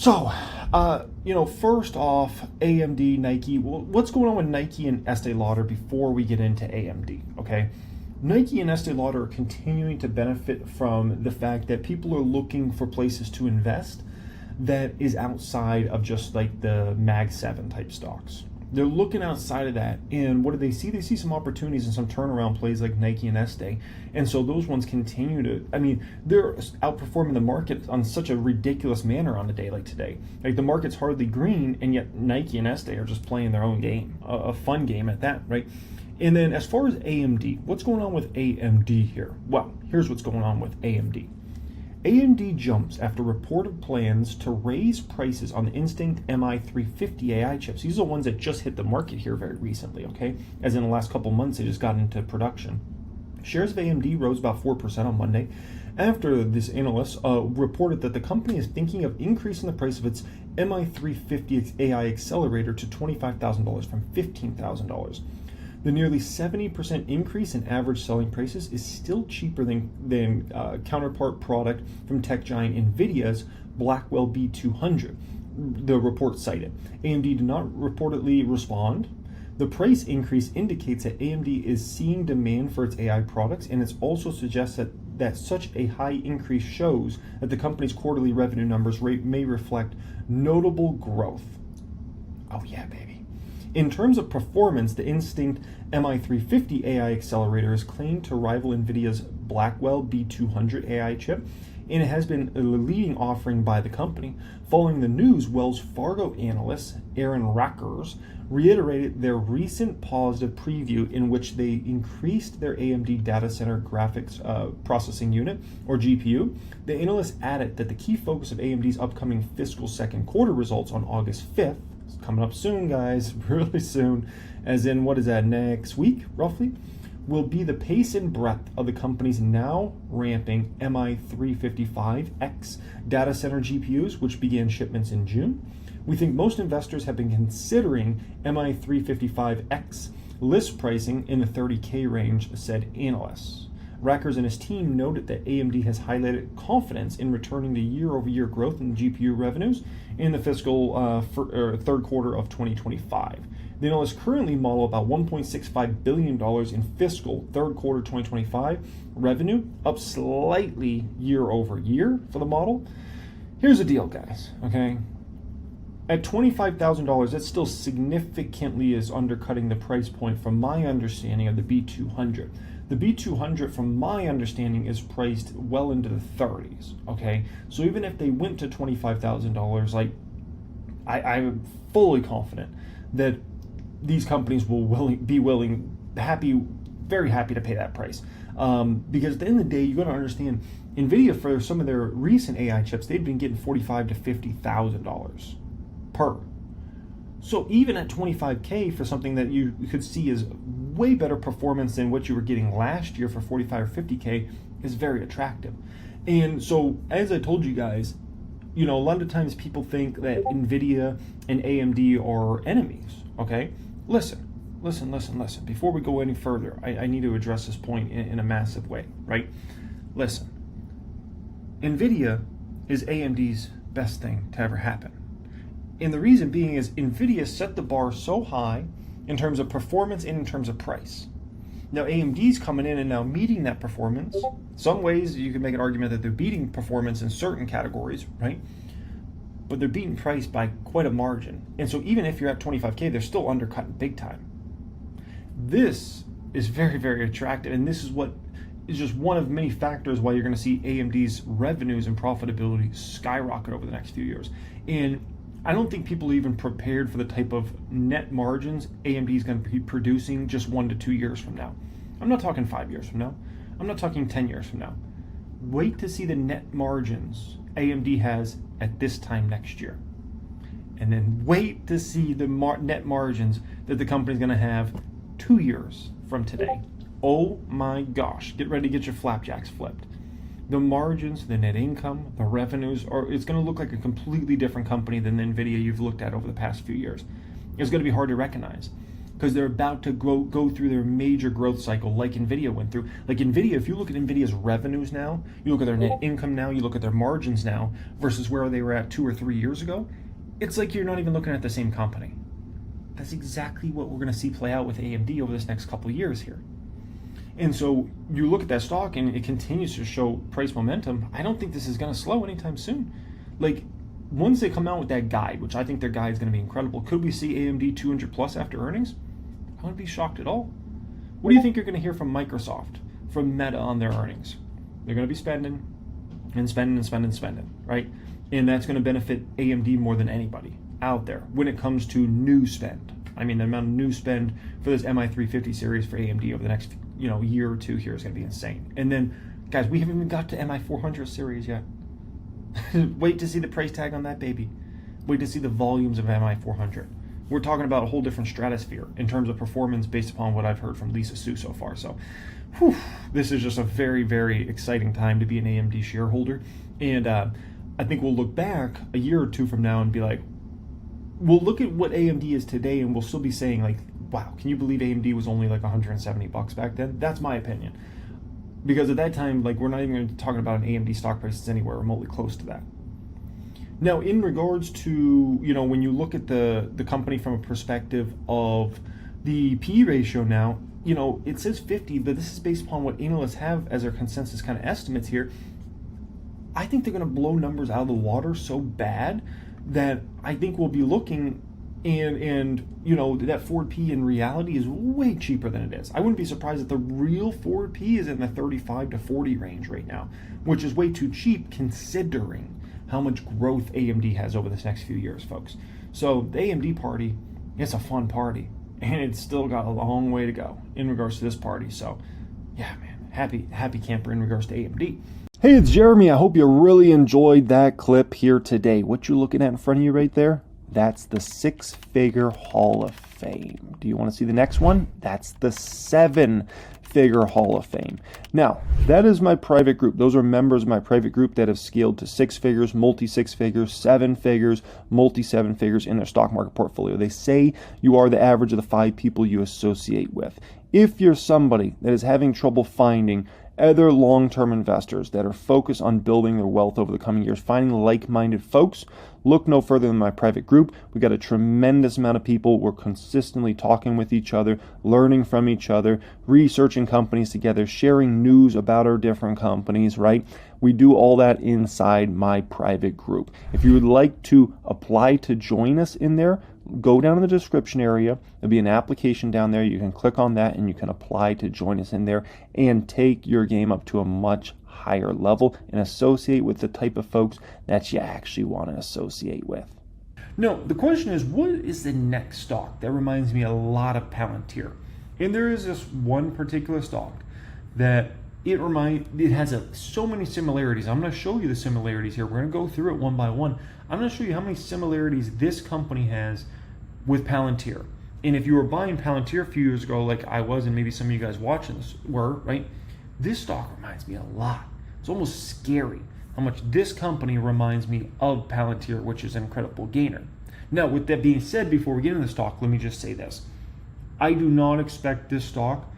First off, AMD, Nike. Well, what's going on with Nike and Estee Lauder before we get into AMD? Okay, Nike and Estee Lauder are continuing to benefit from the fact that people are looking for places to invest that is outside of just like the Mag 7 type stocks. They're looking outside of that, and what do they see? They see some opportunities and some turnaround plays like Nike and Estee, and so those ones continue to. I mean, they're outperforming the market on such a ridiculous manner on a day like today. Like the market's hardly green, and yet Nike and Estee are just playing their own game, a fun game at that, right? And then as far as AMD, what's going on with AMD here? Well, here's what's going on with AMD. AMD jumps after reported plans to raise prices on the Instinct MI350 AI chips. These are the ones that just hit the market here very recently, okay? As in the last couple months, they just got into production. Shares of AMD rose about 4% on Monday after this analyst reported that the company is thinking of increasing the price of its MI350 AI accelerator to $25,000 from $15,000. The nearly 70% increase in average selling prices is still cheaper than counterpart product from tech giant Nvidia's Blackwell B200, the report cited. AMD did not reportedly respond. The price increase indicates that AMD is seeing demand for its AI products, and it also suggests that such a high increase shows that the company's quarterly revenue numbers may reflect notable growth. Oh yeah, baby. In terms of performance, the Instinct MI350 AI accelerator is claimed to rival Nvidia's Blackwell B200 AI chip, and it has been a leading offering by the company. Following the news, Wells Fargo analyst Aaron Rakers reiterated their recent positive preview in which they increased their AMD data center graphics processing unit, or GPU. The analyst added that the key focus of AMD's upcoming fiscal second quarter results on August 5th, coming up soon, guys, really soon, as in, what is that, next week, roughly, will be the pace and breadth of the company's now ramping MI355X data center GPUs, which began shipments in June. We think most investors have been considering MI355X list pricing in the $30K range, said analysts. Rackers and his team noted that AMD has highlighted confidence in returning to year-over-year growth in GPU revenues in the fiscal third quarter of 2025. The analysts currently model about $1.65 billion in fiscal third quarter 2025 revenue, up slightly year over year for the model. Here's the deal, guys, okay? At $25,000, that still significantly is undercutting the price point from my understanding of the B200. The B200, from my understanding, is priced well into the 30s, okay? So even if they went to $25,000, like, I'm fully confident that these companies will very happy to pay that price. Because at the end of the day, you got to understand, Nvidia, for some of their recent AI chips, they've been getting $45,000 to $50,000 per. So even at $25K for something that you could see as way better performance than what you were getting last year for $45 or $50K is very attractive. And so, as I told you guys, a lot of times people think that Nvidia and AMD are enemies, okay? Listen. Before we go any further, I need to address this point in a massive way, right? Listen. Nvidia is AMD's best thing to ever happen. And the reason being is Nvidia set the bar so high in terms of performance and in terms of price. Now AMD's coming in and now meeting that performance. Some ways you can make an argument that they're beating performance in certain categories, right? But they're beating price by quite a margin. And so even if you're at 25K, they're still undercutting big time. This is very, very attractive. And this is what is just one of many factors why you're going to see AMD's revenues and profitability skyrocket over the next few years. And I don't think people are even prepared for the type of net margins AMD is going to be producing just 1 to 2 years from now. I'm not talking 5 years from now. I'm not talking 10 years from now. Wait to see the net margins AMD has at this time next year. And then wait to see the net margins that the company's going to have 2 years from today. Oh my gosh. Get ready to get your flapjacks flipped. The margins, the net income, the revenues, it's going to look like a completely different company than the Nvidia you've looked at over the past few years. It's going to be hard to recognize. because they're about to go through their major growth cycle like Nvidia went through. Like Nvidia, if you look at Nvidia's revenues now, you look at their net income now, you look at their margins now versus where they were at 2 or 3 years ago, it's like you're not even looking at the same company. That's exactly what we're going to see play out with AMD over this next couple of years here. And so you look at that stock and it continues to show price momentum. I don't think this is going to slow anytime soon. Like, once they come out with that guide, which I think their guide is going to be incredible, could we see AMD 200 plus after earnings? I wouldn't be shocked at all. What do you think you're going to hear from Microsoft, from Meta on their earnings? They're going to be spending and spending and spending and spending, right? And that's going to benefit AMD more than anybody out there when it comes to new spend. I mean, the amount of new spend for this MI350 series for AMD over the next year or two here is going to be insane. And then, guys, we haven't even got to MI400 series yet. Wait to see the price tag on that baby. Wait to see the volumes of MI400. We're talking about a whole different stratosphere in terms of performance based upon what I've heard from Lisa Su so far. So, this is just a very, very exciting time to be an AMD shareholder. And I think we'll look back a year or two from now and be like, we'll look at what AMD is today and we'll still be saying like, wow, can you believe AMD was only like $170 back then? That's my opinion. Because at that time, like, we're not even going to be talking about an AMD stock prices anywhere remotely close to that. Now, in regards to, when you look at the company from a perspective of the PE ratio now, it says 50, but this is based upon what analysts have as their consensus kind of estimates here. I think they're going to blow numbers out of the water so bad that I think we'll be looking and that forward P in reality is way cheaper than it is. I wouldn't be surprised if the real forward P is in the 35 to 40 range right now, which is way too cheap considering how much growth AMD has over this next few years, folks. So the AMD party, it's a fun party, and it's still got a long way to go in regards to this party. So yeah, man, happy camper in regards to AMD. Hey, it's Jeremy. I hope you really enjoyed that clip here today. What you looking at in front of you right there? That's the 6-figure Hall of Fame. Do you want to see the next one? That's the 7-figure Hall of Fame. Now, that is my private group. Those are members of my private group that have scaled to 6 figures, multi-6 figures, 7 figures, multi-7 figures in their stock market portfolio. They say you are the average of the 5 people you associate with. If you're somebody that is having trouble finding other long-term investors that are focused on building their wealth over the coming years, finding like-minded folks, look no further than my private group. We got a tremendous amount of people. We're consistently talking with each other, learning from each other, researching companies together, sharing news about our different companies, right? We do all that inside my private group. If you would like to apply to join us in there, go down in the description area. There'll be an application down there. You can click on that and you can apply to join us in there and take your game up to a much higher level and associate with the type of folks that you actually want to associate with. No, the question is, what is the next stock that reminds me a lot of Palantir? And there is this one particular stock that it has so many similarities. I'm going to show you the similarities here. We're going to go through it one by one. I'm going to show you how many similarities this company has with Palantir. And if you were buying Palantir a few years ago, like I was, and maybe some of you guys watching this were, right? This stock reminds me a lot. It's almost scary how much this company reminds me of Palantir, which is an incredible gainer. Now, with that being said, before we get into the stock, let me just say this. I do not expect this stock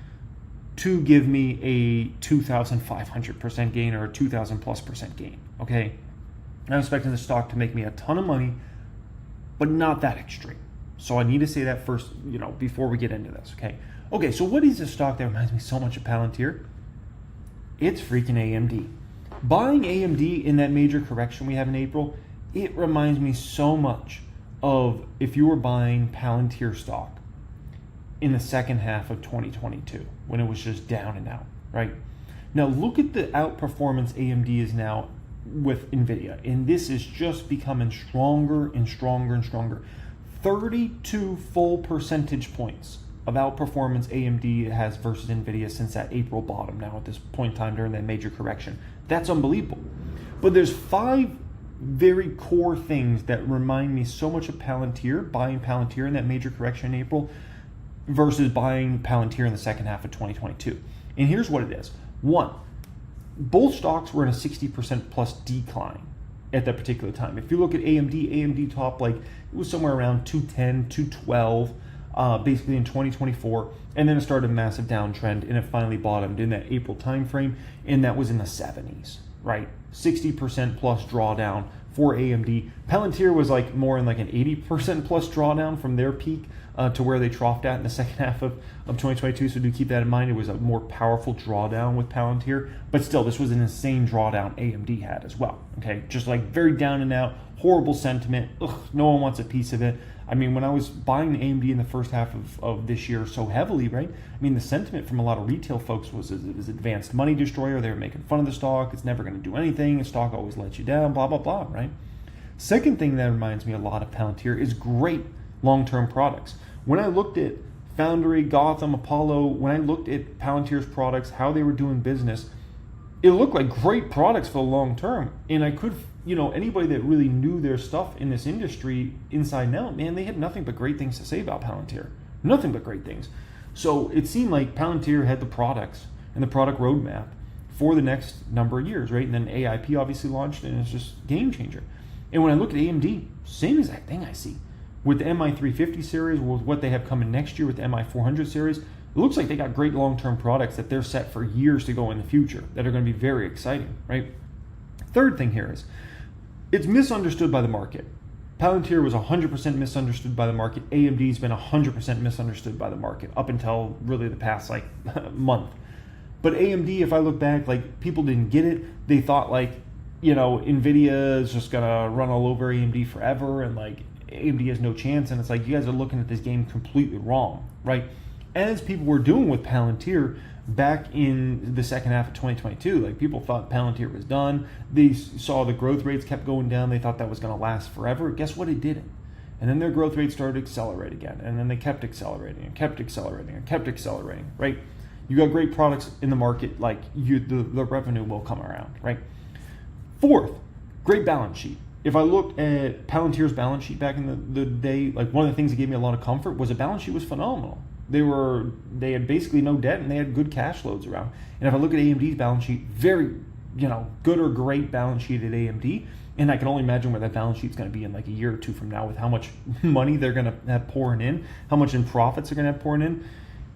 to give me a 2,500% gain or a 2,000+% gain, okay? I'm expecting the stock to make me a ton of money, but not that extreme. So I need to say that first, before we get into this, okay? Okay, so what is this stock that reminds me so much of Palantir? It's freaking AMD. Buying AMD in that major correction we have in April, it reminds me so much of if you were buying Palantir stock in the second half of 2022 when it was just down and out, right? Now look at the outperformance AMD is now with Nvidia, and this is just becoming stronger and stronger and stronger. 32 full percentage points of outperformance AMD has versus Nvidia since that April bottom now at this point in time during that major correction. That's unbelievable. But there's 5 very core things that remind me so much of Palantir, buying Palantir in that major correction in April versus buying Palantir in the second half of 2022. And here's what it is. 1, both stocks were in a 60% plus decline at that particular time. If you look at AMD top, like it was somewhere around 210, 212. basically in 2024, and then it started a massive downtrend, and it finally bottomed in that April timeframe, and that was in the 70s, right? 60% plus drawdown for AMD. Palantir was like more in like an 80% plus drawdown from their peak to where they troughed at in the second half of 2022. So do keep that in mind. It was a more powerful drawdown with Palantir, but still, this was an insane drawdown AMD had as well. Okay, just like very down and out, horrible sentiment. Ugh, no one wants a piece of it. I mean, when I was buying AMD in the first half of this year so heavily, right? I mean, the sentiment from a lot of retail folks was it was advanced money destroyer. They were making fun of the stock. It's never going to do anything. The stock always lets you down, blah, blah, blah, right? Second thing that reminds me a lot of Palantir is great long-term products. When I looked at Foundry, Gotham, Apollo, when I looked at Palantir's products, how they were doing business, it looked like great products for the long term. And I could, anybody that really knew their stuff in this industry inside and out, man, they had nothing but great things to say about Palantir. Nothing but great things. So it seemed like Palantir had the products and the product roadmap for the next number of years, right? And then AIP obviously launched, and it's just game changer. And when I look at AMD, same exact thing I see. With the MI350 series, with what they have coming next year with the MI400 series, it looks like they got great long-term products that they're set for years to go in the future that are going to be very exciting, right? Third thing here is, it's misunderstood by the market. Palantir was 100% misunderstood by the market. AMD's been 100% misunderstood by the market up until really the past month. But AMD, if I look back, people didn't get it. They thought Nvidia is just gonna run all over AMD forever, and AMD has no chance. And it's like, you guys are looking at this game completely wrong, right? As people were doing with Palantir back in the second half of 2022, people thought Palantir was done. They saw the growth rates kept going down. They thought that was going to last forever. Guess what? It didn't. And then their growth rate started to accelerate again. And then they kept accelerating and kept accelerating and kept accelerating, right? You got great products in the market, the revenue will come around, right? Fourth, great balance sheet. If I looked at Palantir's balance sheet back in the day, one of the things that gave me a lot of comfort was the balance sheet was phenomenal. They had basically no debt, and they had good cash flows around. And if I look at AMD's balance sheet, very, good or great balance sheet at AMD. And I can only imagine where that balance sheet's going to be in a year or two from now, with how much money they're going to have pouring in, how much in profits they're going to have pouring in.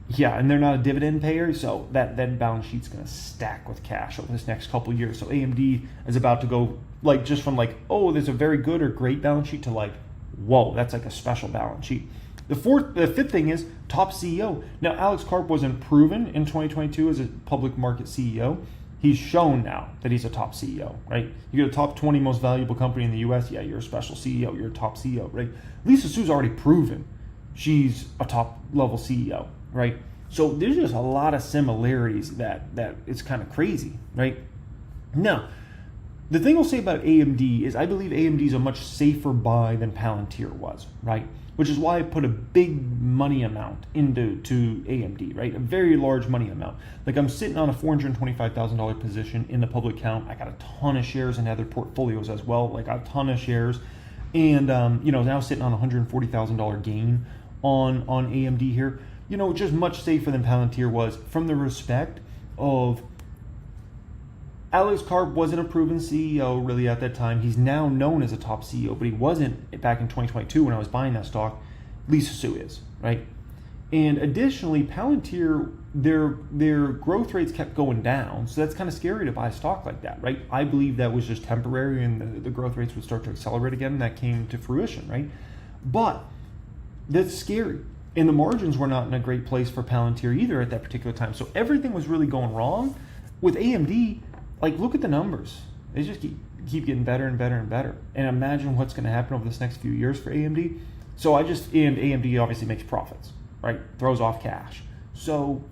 Yeah, and they're not a dividend payer, so that balance sheet's going to stack with cash over this next couple of years. So AMD is about to go just from oh, there's a very good or great balance sheet to whoa, that's a special balance sheet. The fifth thing is top CEO. Now, Alex Karp wasn't proven in 2022 as a public market CEO. He's shown now that he's a top CEO, right? You get a top 20 most valuable company in the US, yeah, you're a special CEO, you're a top CEO, right? Lisa Su's already proven she's a top level CEO, right? So there's just a lot of similarities that it's kind of crazy, right? Now, the thing I'll say about AMD is I believe AMD is a much safer buy than Palantir was, right? Which is why I put a big money amount into AMD, right? A very large money amount. I'm sitting on a $425,000 position in the public count. I got a ton of shares in other portfolios as well, a ton of shares. And, now sitting on a $140,000 gain on AMD here. Just much safer than Palantir was, from the respect of Alex Karp wasn't a proven CEO really at that time. He's now known as a top CEO, but he wasn't back in 2022 when I was buying that stock. Lisa Su is, right? And additionally, Palantir, their growth rates kept going down, so that's kind of scary to buy a stock like that, right? I believe that was just temporary, and the growth rates would start to accelerate again, and that came to fruition, right? But that's scary. And the margins were not in a great place for Palantir either at that particular time. So everything was really going wrong. With AMD, look at the numbers. They just keep getting better and better and better. And imagine what's going to happen over this next few years for AMD. So and AMD obviously makes profits, right? Throws off cash. So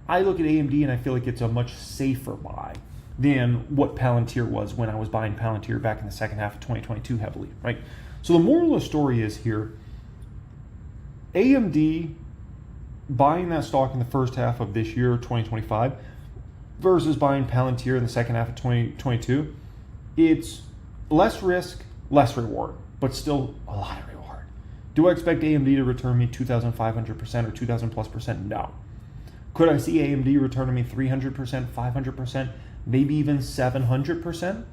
I look at AMD and I feel like it's a much safer buy than what Palantir was when I was buying Palantir back in the second half of 2022 heavily, right? So the moral of the story is here, AMD buying that stock in the first half of this year, 2025, versus buying Palantir in the second half of 2022, it's less risk, less reward, but still a lot of reward. Do I expect AMD to return me 2,500% or 2,000+%? No. Could I see AMD returning me 300%, 500%, maybe even 700%?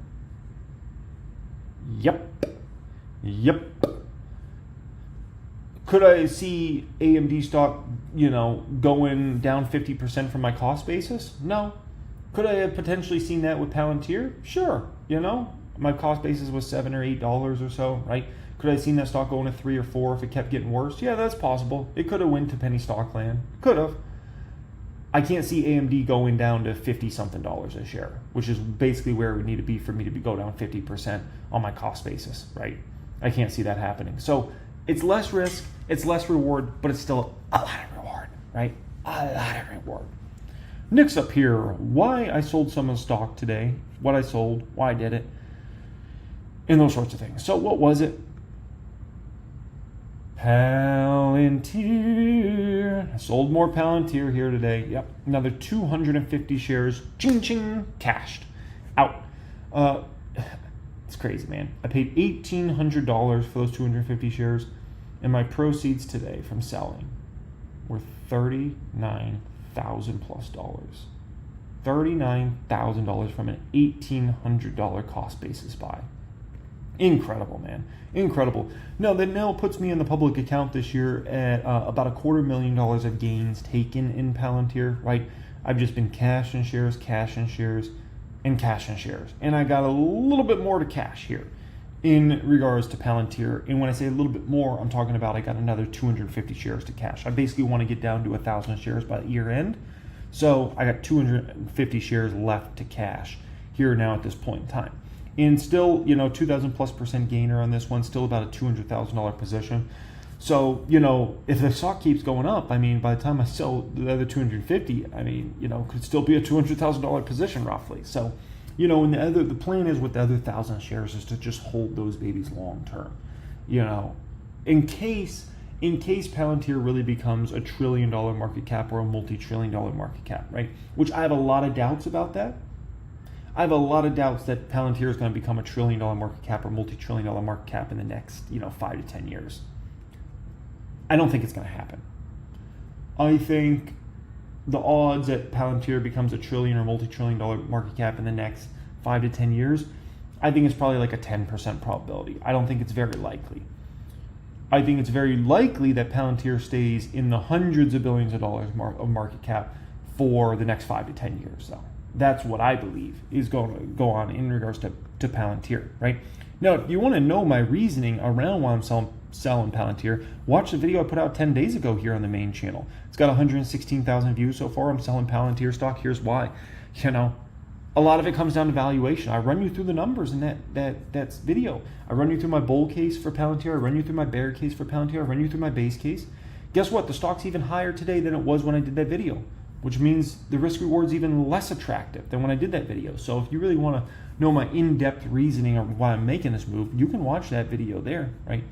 Yep. Could I see AMD stock, going down 50% from my cost basis? No. Could I have potentially seen that with Palantir? Sure. My cost basis was $7 or $8 or so, right? Could I have seen that stock going to 3 or 4 if it kept getting worse? Yeah, that's possible. It could have went to penny stock land. Could have. I can't see AMD going down to 50-something dollars a share, which is basically where it would need to be for me to go down 50% on my cost basis, right? I can't see that happening. So it's less risk, it's less reward, but it's still a lot of reward, right? A lot of reward. Next up here, why I sold some of the stock today, what I sold, why I did it, and those sorts of things. So what was it? Palantir. I sold more Palantir here today. Yep, another 250 shares, ching ching, cashed out. It's crazy, man. I paid $1,800 for those 250 shares, and my proceeds today from selling were $39,000 plus dollars. $39,000 from an $1,800 cost basis buy. Incredible, man. Incredible. Now, that now puts me in the public account this year at about $250,000 of gains taken in Palantir, right? I've just been cash and shares, and I got a little bit more to cash here in regards to Palantir. And when I say a little bit more, I'm talking about I got another 250 shares to cash. I basically want to get down to 1,000 shares by year end. So I got 250 shares left to cash here now at this point in time. And still, 2,000+% gainer on this one, still about a $200,000 position. So, if the stock keeps going up, by the time I sell the other 250, could still be a $200,000 position roughly. So, and the plan is with the other 1,000 shares is to just hold those babies long term. In case Palantir really becomes a $1 trillion market cap or a multi-trillion-dollar market cap, right? Which I have a lot of doubts about that. I have a lot of doubts that Palantir is going to become a $1 trillion market cap or multi-trillion-dollar market cap in the next, 5 to 10 years. I don't think it's going to happen. I think the odds that Palantir becomes a trillion or multi-trillion-dollar market cap in the next 5 to 10 years, I think it's probably like a 10% probability. I don't think it's very likely. I think it's very likely that Palantir stays in the hundreds of billions of dollars of market cap for the next 5 to 10 years, though. That's what I believe is going to go on in regards to Palantir, right? Now, if you want to know my reasoning around why I'm selling Palantir, watch the video I put out 10 days ago here on the main channel. It's got 116,000 views so far. I'm selling Palantir stock. Here's why. A lot of it comes down to valuation. I run you through the numbers in that video. I run you through my bull case for Palantir. I run you through my bear case for Palantir. I run you through my base case. Guess what? The stock's even higher today than it was when I did that video, which means the risk reward is even less attractive than when I did that video. So if you really want to know my in-depth reasoning of why I'm making this move, you can watch that video there, right?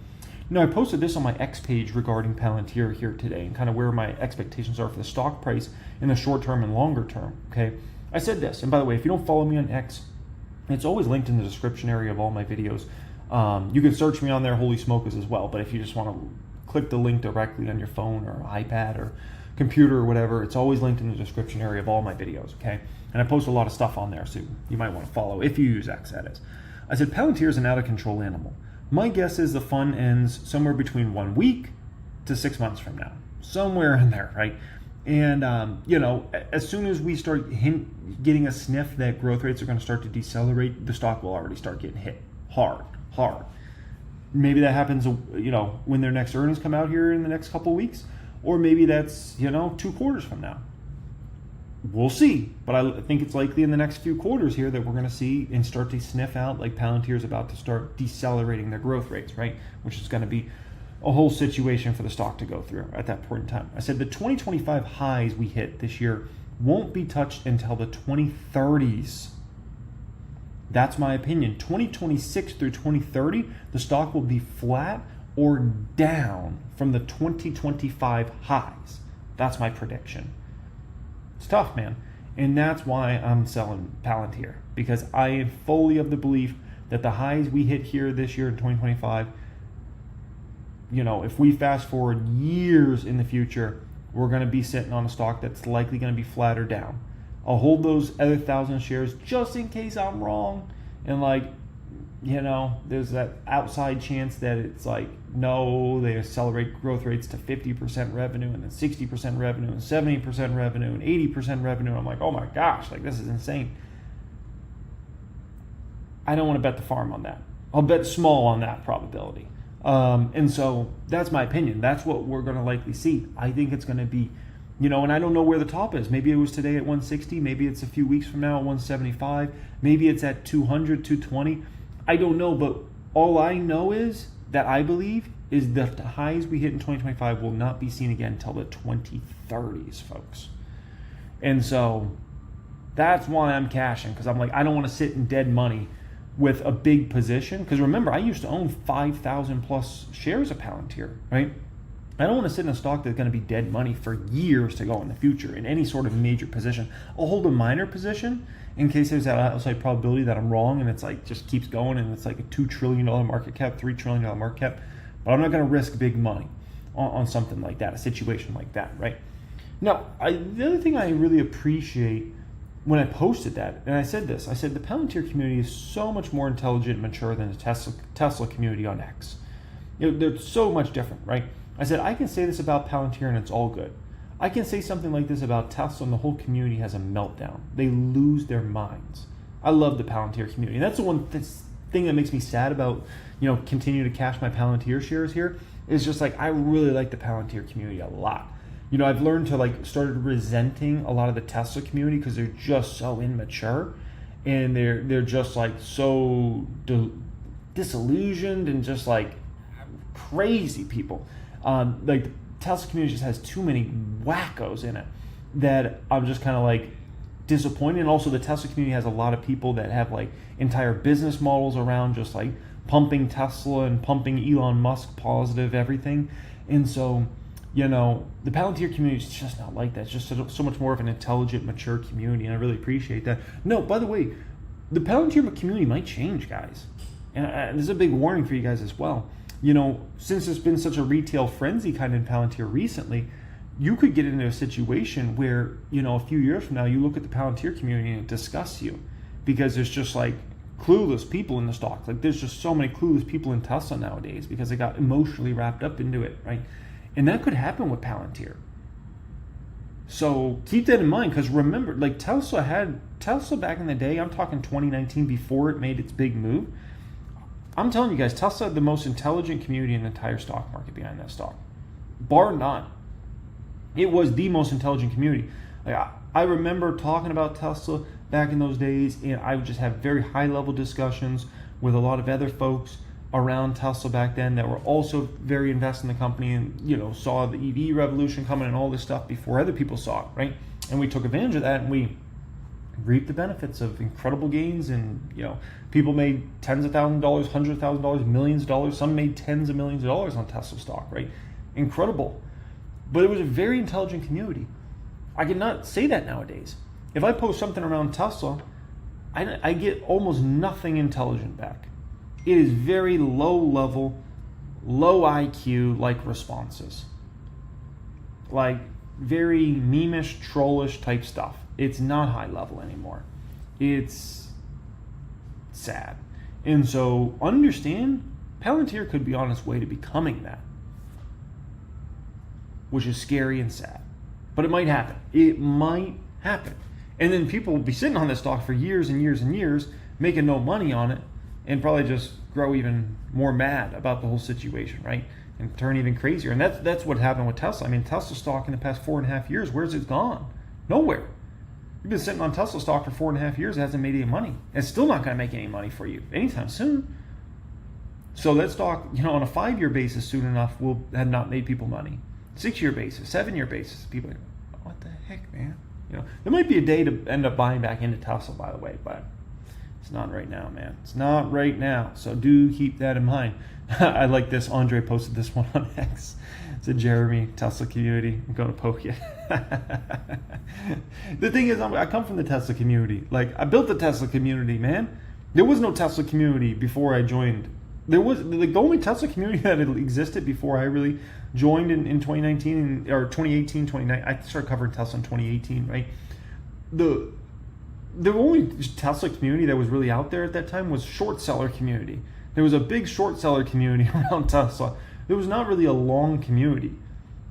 Now, I posted this on my X page regarding Palantir here today and kind of where my expectations are for the stock price in the short term and longer term, okay? I said this, and by the way, if you don't follow me on X, it's always linked in the description area of all my videos. You can search me on there, Holy Smokers, as well, but if you just want to click the link directly on your phone or iPad or computer or whatever, it's always linked in the description area of all my videos, okay? And I post a lot of stuff on there, so you might want to follow if you use X, that is. I said Palantir is an out-of-control animal. My guess is the fun ends somewhere between 1 week to 6 months from now, somewhere in there, right? And, as soon as we start getting a sniff that growth rates are going to start to decelerate, the stock will already start getting hit hard. Maybe that happens, when their next earnings come out here in the next couple of weeks. Or maybe that's, 2 quarters from now. We'll see. But I think it's likely in the next few quarters here that we're going to see and start to sniff out like Palantir is about to start decelerating their growth rates, right? Which is going to be a whole situation for the stock to go through at that point in time. I said the 2025 highs we hit this year won't be touched until the 2030s. That's my opinion. 2026 through 2030, the stock will be flat or down from the 2025 highs. That's my prediction. It's tough, man. And that's why I'm selling Palantir, because I am fully of the belief that the highs we hit here this year in 2025, if we fast forward years in the future, we're going to be sitting on a stock that's likely going to be flat or down. I'll hold those other 1,000 shares just in case I'm wrong. And there's that outside chance that it's like, no, they accelerate growth rates to 50% revenue and then 60% revenue and 70% revenue and 80% revenue. I'm like, oh my gosh, like this is insane. I don't want to bet the farm on that. I'll bet small on that probability. And so that's my opinion. That's what we're going to likely see. I think it's going to be, and I don't know where the top is. Maybe it was today at 160. Maybe it's a few weeks from now at 175. Maybe it's at 200, 220. I don't know, but all I know is that I believe is that the highs we hit in 2025 will not be seen again until the 2030s, folks. And so that's why I'm cashing, because I'm like, I don't want to sit in dead money with a big position. Because remember, I used to own 5,000 plus shares of Palantir, right? I don't want to sit in a stock that's going to be dead money for years to go in the future in any sort of major position. I'll hold a minor position in case there's that outside probability that I'm wrong and it's like just keeps going and it's like a $2 trillion market cap, $3 trillion market cap. But I'm not going to risk big money on something like that, a situation like that, right? Now, the other thing I really appreciate when I posted that, and I said this, I said the Palantir community is so much more intelligent and mature than the Tesla community on X. They're so much different, right? I said, I can say this about Palantir and it's all good. I can say something like this about Tesla and the whole community has a meltdown. They lose their minds. I love the Palantir community. And that's the one thing that makes me sad about, continue to cash my Palantir shares here is just like, I really like the Palantir community a lot. I've learned to started resenting a lot of the Tesla community because they're just so immature and they're just like so disillusioned and just like crazy people. The Tesla community just has too many wackos in it that I'm just kind of like disappointed. And also the Tesla community has a lot of people that have like entire business models around just like pumping Tesla and pumping Elon Musk positive everything. And so, the Palantir community is just not like that. It's just so much more of an intelligent, mature community. And I really appreciate that. No, by the way, the Palantir community might change, guys. And this is a big warning for you guys as well. Since there's been such a retail frenzy kind of in Palantir recently, you could get into a situation where, a few years from now, you look at the Palantir community and it disgusts you because there's just like clueless people in the stock. Like there's just so many clueless people in Tesla nowadays because they got emotionally wrapped up into it, right? And that could happen with Palantir. So keep that in mind because remember, like Tesla back in the day, I'm talking 2019 before it made its big move. I'm telling you guys, Tesla had the most intelligent community in the entire stock market behind that stock. Bar none. It was the most intelligent community. I remember talking about Tesla back in those days, and I would just have very high-level discussions with a lot of other folks around Tesla back then that were also very invested in the company and, saw the EV revolution coming and all this stuff before other people saw it, right? And we took advantage of that, and we reap the benefits of incredible gains, and people made tens of thousands of dollars, hundreds of thousands of dollars, millions of dollars. Some made tens of millions of dollars on Tesla stock, right? Incredible. But it was a very intelligent community. I cannot say that nowadays. If I post something around Tesla, I get almost nothing intelligent back. It is very low level, low IQ like responses, like very memeish, trollish type stuff. It's not high level anymore. It's sad. And so understand, Palantir could be on its way to becoming that, which is scary and sad. But it might happen. It might happen. And then people will be sitting on this stock for years and years and years, making no money on it, and probably just grow even more mad about the whole situation, right? And turn even crazier. And that's what happened with Tesla. I mean, Tesla stock in the past 4.5 years, where's it gone? Nowhere. You've been sitting on Tesla stock for 4.5 years, it hasn't made any money. It's still not going to make any money for you anytime soon. So that stock, on a 5-year basis soon enough will have not made people money. 6-year basis, 7-year basis, people are like, what the heck, man? There might be a day to end up buying back into Tesla, by the way, but it's not right now, man. It's not right now. So do keep that in mind. I like this. Andre posted this one on X. It said, Jeremy, Tesla community, I'm going to poke you. The thing is, I come from the Tesla community. Like, I built the Tesla community, man. There was no Tesla community before I joined. There was the only Tesla community that had existed before I really joined in 2019 or 2018, 2019. I started covering Tesla in 2018, right? the only Tesla community that was really out there at that time was short seller community. There was a big short seller community around Tesla. There was not really a long community.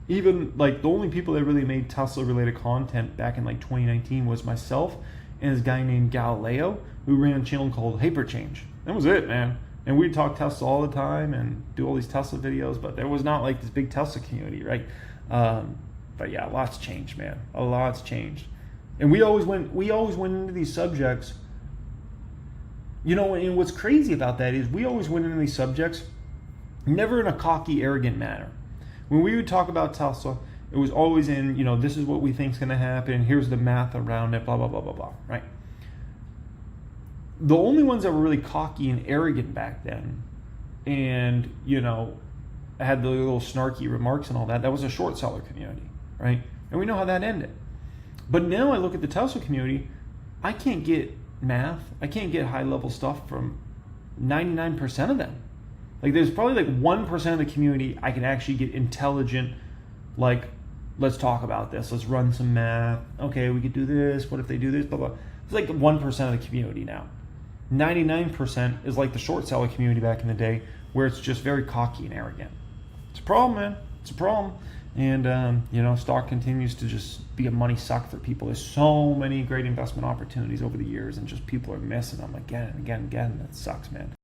Even like the only people that really made Tesla related content back in like 2019 was myself and this guy named Galileo, who ran a channel called Hyperchange. That was it, man. And we'd talk Tesla all the time and do all these Tesla videos, but there was not like this big Tesla community, right? But yeah, a lot's changed, man. A lot's changed. And we always went into these subjects, you know, and what's crazy about that is we always went into these subjects never in a cocky, arrogant manner. When we would talk about Tesla, it was always in, you know, this is what we think is going to happen, here's the math around it, blah, blah, blah, blah, blah, right? The only ones that were really cocky and arrogant back then and, you know, had the little snarky remarks and all that, that was a short seller community, right? And we know how that ended. But now I look at the Tesla community, I can't get math, I can't get high level stuff from 99% of them. Like there's probably like 1% of the community I can actually get intelligent, like, let's talk about this, let's run some math, okay, we could do this, what if they do this, blah, blah. It's like 1% of the community now. 99% is like the short seller community back in the day where it's just very cocky and arrogant. It's a problem, man. It's a problem. And, you know, stock continues to just be a money suck for people. There's so many great investment opportunities over the years and just people are missing them again and again and again. That sucks, man.